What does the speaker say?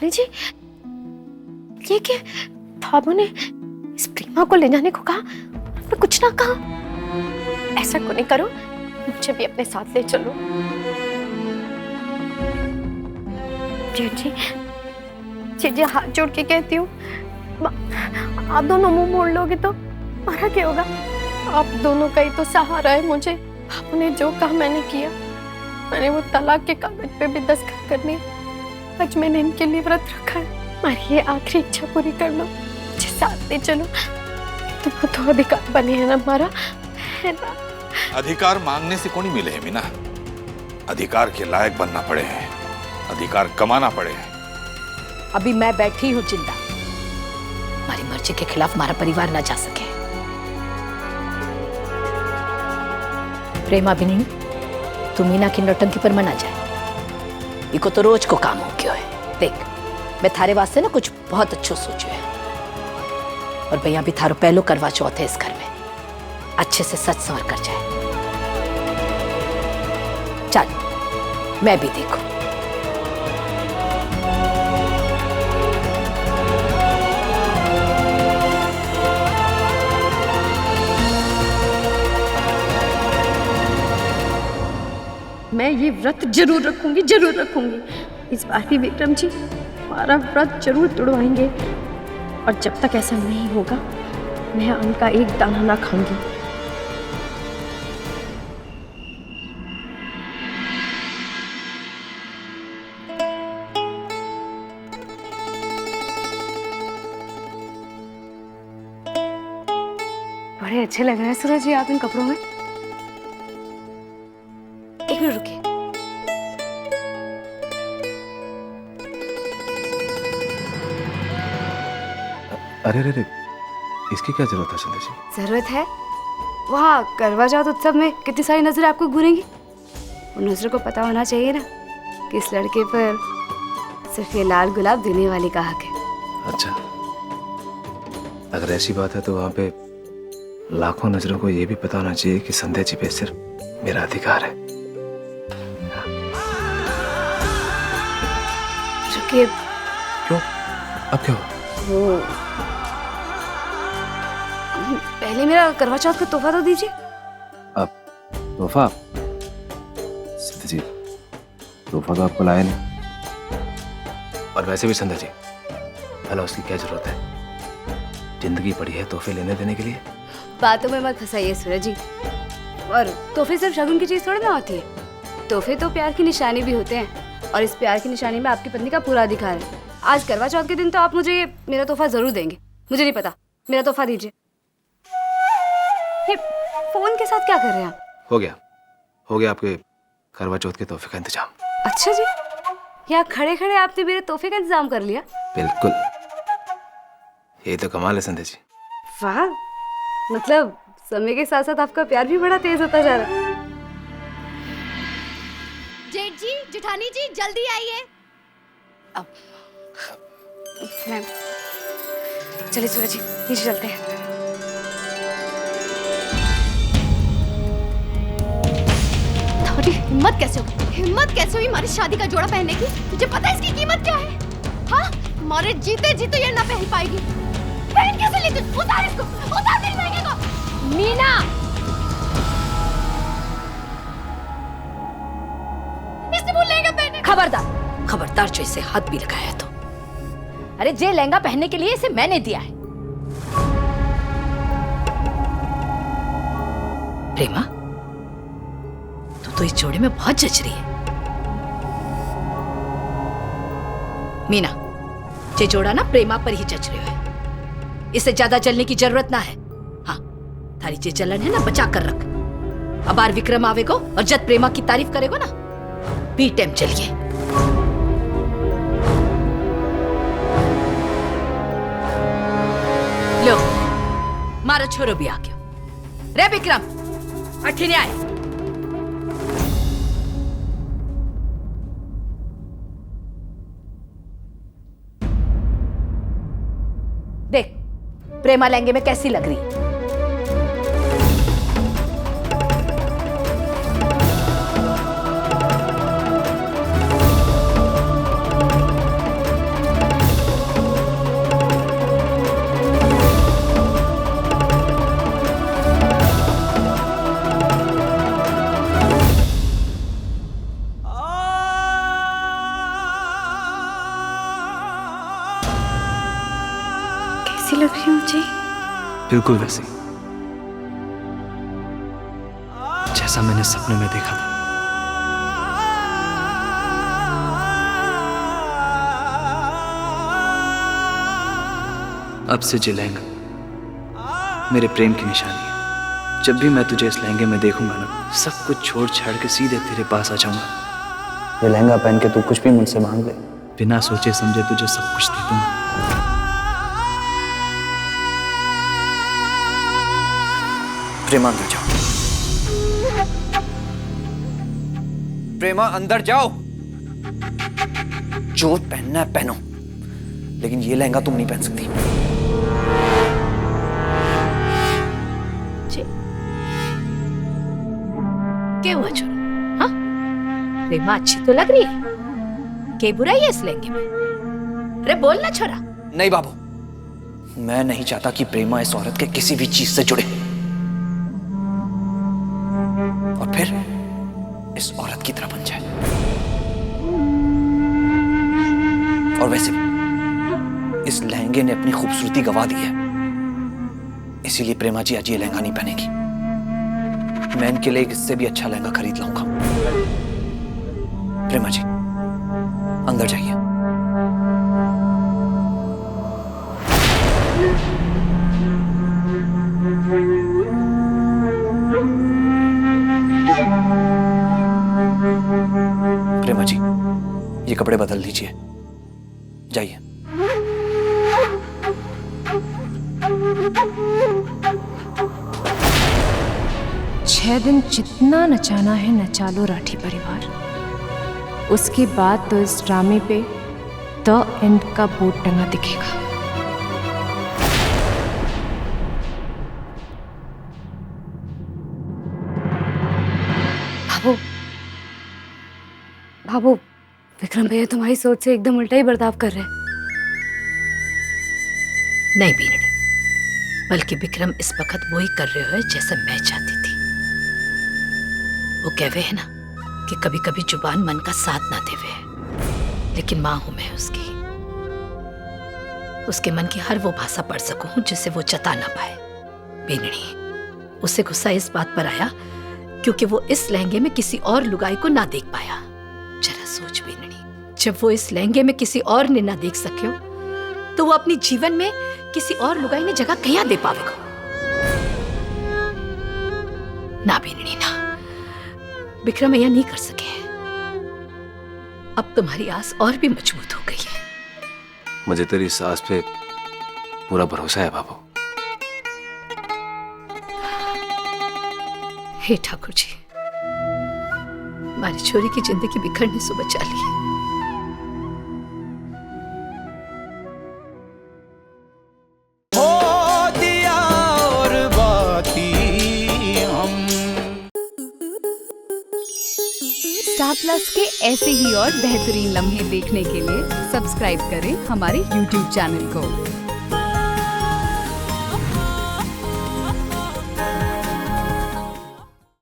रानी जी, ये क्या भाभू ने इस प्रेमा को ले जाने को कहा, आपने कुछ ना कहा? ऐसा क्यों नहीं करो, मुझे भी अपने साथ ले चलो। जी जी, हाथ जोड़ के कहती हूँ, आप दोनों मुंह मोड़ लोगे तो हमारा क्या होगा? आप दोनों का ही तो सहारा है मुझे। आपने जो कहा मैंने किया, मैंने वो तलाक के कागज पे भी दस्तखत करनी, आज मैंने इनके लिए व्रत रखा है। हमारी ये आखिरी इच्छा पूरी कर लो, मुझे साथ ले चलो। तुम तो अधिकार बने है ना हमारा, है ना? अधिकार मांगने से कौन ही मिले है मीना, अधिकार के लायक बनना पड़े हैं, अधिकार कमाना पड़े हैं। अभी मैं बैठी हूँ चिंता, हमारी मर्जी के खिलाफ हमारा परिवार ना जा सके। प्रेमा भी नहीं, तू मीना की नौटंकी पर मना जाए, इको तो रोज को काम हो गयो है। देख, मैं थारे वास्ते ना कुछ बहुत अच्छो सोचो है, और भैया भी थारो पहलो करवा चौथ है इस घर में, अच्छे से सच संवर कर जाए। चल मैं भी देखूं। मैं ये व्रत जरूर रखूंगी, जरूर रखूंगी। इस बार भी विक्रम जी हमारा व्रत जरूर तोड़वाएंगे, और जब तक ऐसा नहीं होगा मैं अन्न का एक दाना ना खाऊंगी। बड़े अच्छे लग रहे हैं सूरज जी आप इन कपड़ों में। एक मिनट रुकिए। अरे रे रे, इसकी क्या जरूरत है संदेश जी? जरूरत है, वहाँ करवा चौथ उत्सव में कितनी सारी नजरें आपको घूरेंगी, उन नजरों को पता होना चाहिए ना कि इस लड़के पर सिर्फ ये लाल गुलाब देने वाली का हक है। अच्छा, अगर ऐसी बात है तो वहाँ पे लाखों नजरों को ये भी पता होना चाहिए कि संध्या जी पे सिर्फ मेरा अधिकार है। रुकिए। क्यों? अब क्या हुआ? वो पहले मेरा करवा चौथ का तोहफा तो दीजिए। अब तोहफा? संध्या जी, तोहफा तो आपको लाया नहीं, और वैसे भी संध्या जी भला उसकी क्या जरूरत है? जिंदगी पड़ी है तोहफे लेने देने के लिए। बातों में मत फंसाइए सूरज जी, और तोहफे सिर्फ शगुन की चीज थोड़ी ना होती है, तोहफे तो प्यार की निशानी भी होते हैं, और इस प्यार की निशानी में आपकी पत्नी का पूरा अधिकार है। आज करवा चौथ के दिन तो आप मुझे मेरा तोहफा जरूर देंगे, मुझे नहीं पता, मेरा तोहफा दीजिए। ये फोन के साथ क्या कर रहे हैं आप? हो गया आपके करवा चौथ के तोहफे का इंतजाम। अच्छा जी, यहाँ खड़े खड़े आपने मेरे तोहफे का इंतजाम कर लिया? बिल्कुल, ये तो कमाल है संध्या जी। वाह, मतलब समय के साथ साथ आपका प्यार भी बड़ा तेज होता जा रहा है। जेठ जी, जेठानी जी, जल्दी आइए। अब मैम चलिए सूरज जी, नीचे चलते हैं। थोड़ी हिम्मत कैसे हुई हमारी शादी का जोड़ा पहनने की? तुझे पता है इसकी कीमत क्या है? हाँ, हमारे जीते जी तो ये ना पहन पाएगी। पहन कैसे लेती? उतार इसको, उतार दे लहंगे को। मीना, इसने वो लहंगा पहने। खबरदार, खबरदार जो इसे हाथ भी लगाया तो। अरे जे लहंगा पहनने के लिए इसे मैंने दिया है। प्रेमा, तू तो इस जोड़े में बहुत जच रही है। मीना, ये जोड़ा ना प्रेमा पर ही जच रहे हो, इससे ज्यादा जलने की जरूरत ना है। हाँ, थारी जे जलन है ना बचा कर रख। अब बार विक्रम आवेगो और जब प्रेमा की तारीफ करेगो ना, बी टाइम चलिए। लो, मारो छोरो भी आ गयो। रे विक्रम, अठिने आए। देख, प्रेमा लहंगे में कैसी लग रही है? लव यू जी। बिल्कुल वैसे ही, जैसा मैंने सपने में देखा था। अब से ये लहंगा मेरे प्रेम की निशानी है। जब भी मैं तुझे इस लहंगे में देखूंगा ना, सब कुछ छोड़ छाड़ के सीधे तेरे पास आ जाऊंगा। ये लहंगा पहन के तू कुछ भी मुझसे मांग ले, बिना सोचे समझे तुझे सब कुछ दे दूंगा। प्रेमा अंदर जाओ, प्रेमा अंदर जाओ। जो पहनना है पहनो, लेकिन ये लहंगा तुम नहीं पहन सकती। क्या हुआ छोरा? हाँ, प्रेमा अच्छी तो लग रही है, क्या बुराई है इस लहंगे में? अरे बोल ना छोरा। नहीं बाबू, मैं नहीं चाहता कि प्रेमा इस औरत के किसी भी चीज से जुड़े, और फिर इस औरत की तरह बन जाए। और वैसे भी इस लहंगे ने अपनी खूबसूरती गवा दी है, इसीलिए प्रेमा जी आज ये लहंगा नहीं पहनेगी। मैं इनके लिए इससे भी अच्छा लहंगा खरीद लाऊंगा। प्रेमा जी अंदर जाइए। प्रेमा जी ये कपड़े बदल दीजिए, जाइए। छह दिन जितना नचाना है नचा लो राठी परिवार, उसके बाद तो इस ड्रामे पे द एंड का बोर्ड टंगा दिखेगा। बाबू, बाबू, विक्रम भैया तुम्हारी सोच से एकदम उल्टा ही बर्ताव कर रहे हैं। नहीं बीनड़ी, बल्कि विक्रम इस वक्त वो ही कर रहे हो जैसे मैं चाहती थी। वो कहवे है ना कि कभी कभी जुबान मन का साथ ना देवे, लेकिन माँ हूं मैं उसकी। उसके मन की हर वो भाषा पढ़ सकूं जिसे वो जता ना पाए। बीनड़ी, उसे गुस्सा इस बात पर आया क्योंकि वो इस लहंगे में किसी और लुगाई को ना देख पाया। जरा सोच बीनड़ी, जब वो इस लहंगे में किसी और ने ना देख सके तो वो अपनी जीवन में किसी और लुगाई ने जगह कहाँ दे पावेगा? ना बीनड़ी ना, विक्रम यह नहीं कर सके। अब तुम्हारी आस और भी मजबूत हो गई है। मुझे तेरी सास पे पूरा भरोसा है बाबू। हे ठाकुर जी, हमारी छोरी की जिंदगी बिखरने से बचा ली। स्टार प्लस के ऐसे ही और बेहतरीन लम्हे देखने के लिए सब्सक्राइब करें हमारे YouTube चैनल को।